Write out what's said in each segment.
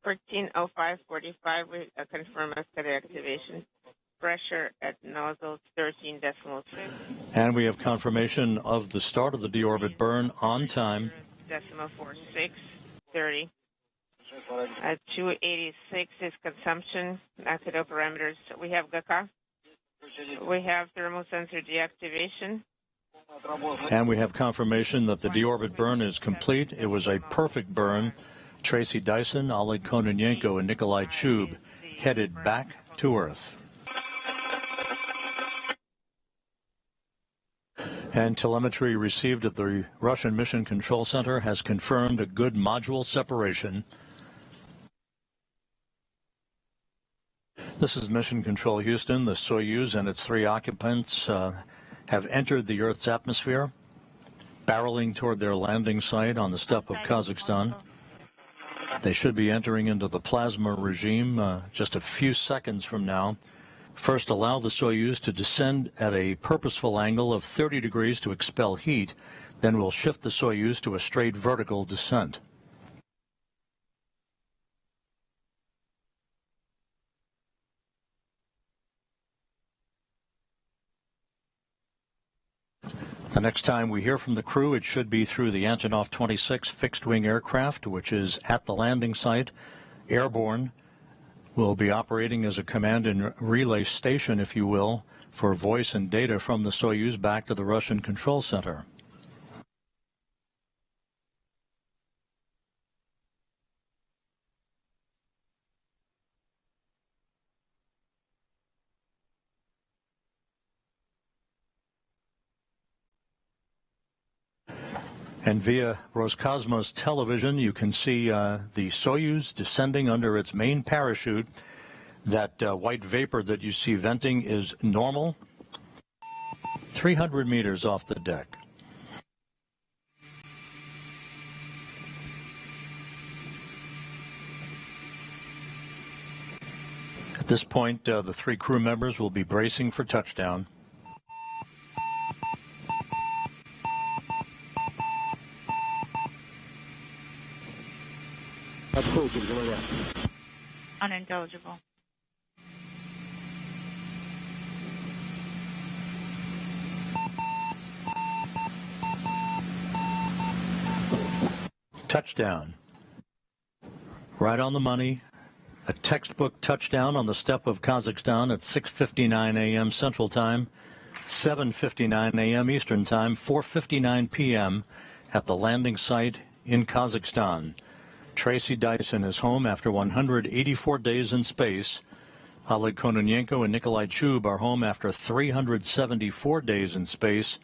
14:05:45, we confirm escalator activation. Pressure at nozzle 13.6. And we have confirmation of the start of the deorbit burn on time. 0.4630. 286 is consumption. Acido parameters. We have GACA. We have thermal sensor deactivation. And we have confirmation that the deorbit burn is complete. It was a perfect burn. Tracy Dyson, Oleg Kononenko, and Nikolai Chub headed back to Earth. And telemetry received at the Russian Mission Control Center has confirmed a good module separation. This is Mission Control Houston. The Soyuz and its 3 occupants have entered the Earth's atmosphere, barreling toward their landing site on the steppe of Kazakhstan. They should be entering into the plasma regime just a few seconds from now. First, allow the Soyuz to descend at a purposeful angle of 30 degrees to expel heat. Then we'll shift the Soyuz to a straight vertical descent. The next time we hear from the crew, it should be through the Antonov 26 fixed-wing aircraft, which is at the landing site, airborne. Will be operating as a command and relay station, if you will, for voice and data from the Soyuz back to the Russian Control Center. And via Roscosmos television, you can see the Soyuz descending under its main parachute. That white vapor that you see venting is normal. 300 meters off the deck. At this point, the 3 crew members will be bracing for touchdown. Unintelligible. Touchdown. Right on the money. A textbook touchdown on the steppe of Kazakhstan at 6:59 a.m. Central Time, 7:59 a.m. Eastern Time, 4:59 p.m. at the landing site in Kazakhstan. Tracy Dyson is home after 184 days in space. Oleg Kononenko and Nikolai Chub are home after 374 days in space,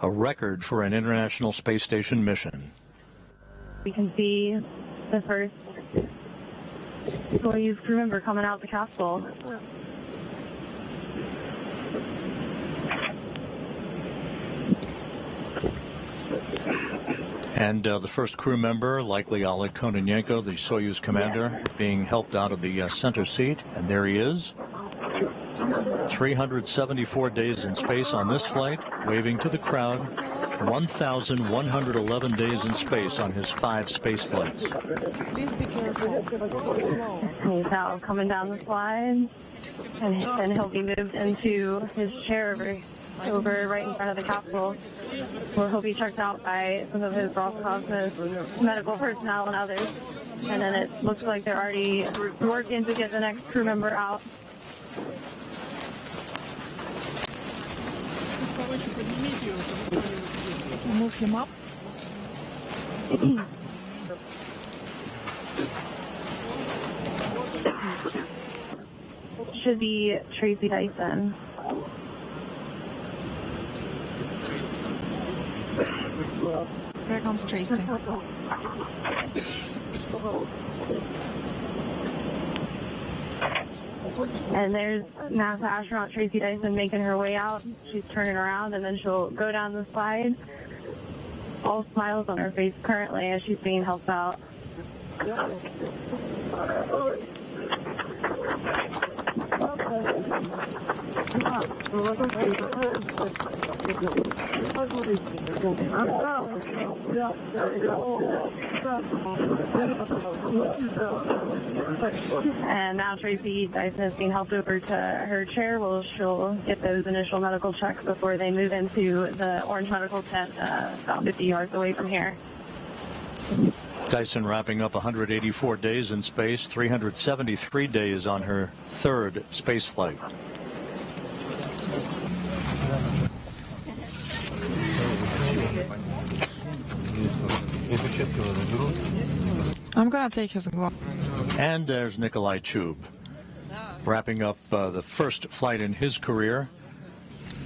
a record for an International Space Station mission. We can see the first Soyuz crew member coming out the capsule. And the first crew member, likely Oleg Kononenko, the Soyuz commander, being helped out of the center seat. And there he is. 374 days in space on this flight, waving to the crowd. 1,111 days in space on his 5 space flights. Please be careful. Slow. He's now coming down the slide, and he'll be moved into his chair over right in front of the capsule, where he'll be checked out by some of his Roscosmos medical personnel and others. And then it looks like they're already working to get the next crew member out. Move him up. Should be Tracy Dyson. Here comes Tracy. And there's NASA astronaut Tracy Dyson making her way out. She's turning around, and then she'll go down the slide. All smiles on her face currently as she's being helped out. And now Tracy Dyson is being helped over to her chair. She'll get those initial medical checks before they move into the Orange Medical Tent about 50 yards away from here. Dyson wrapping up 184 days in space, 373 days on her third space flight. I'm gonna take his glove. And there's Nikolai Chub, wrapping up the first flight in his career.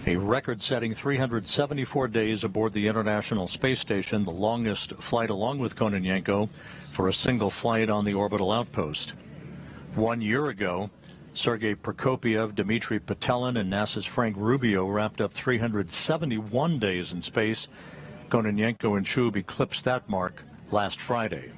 A record-setting 374 days aboard the International Space Station, the longest flight along with Kononenko for a single flight on the orbital outpost. 1 year ago, Sergei Prokopyev, Dmitry Petelin, and NASA's Frank Rubio wrapped up 371 days in space. Kononenko and Chub eclipsed that mark last Friday.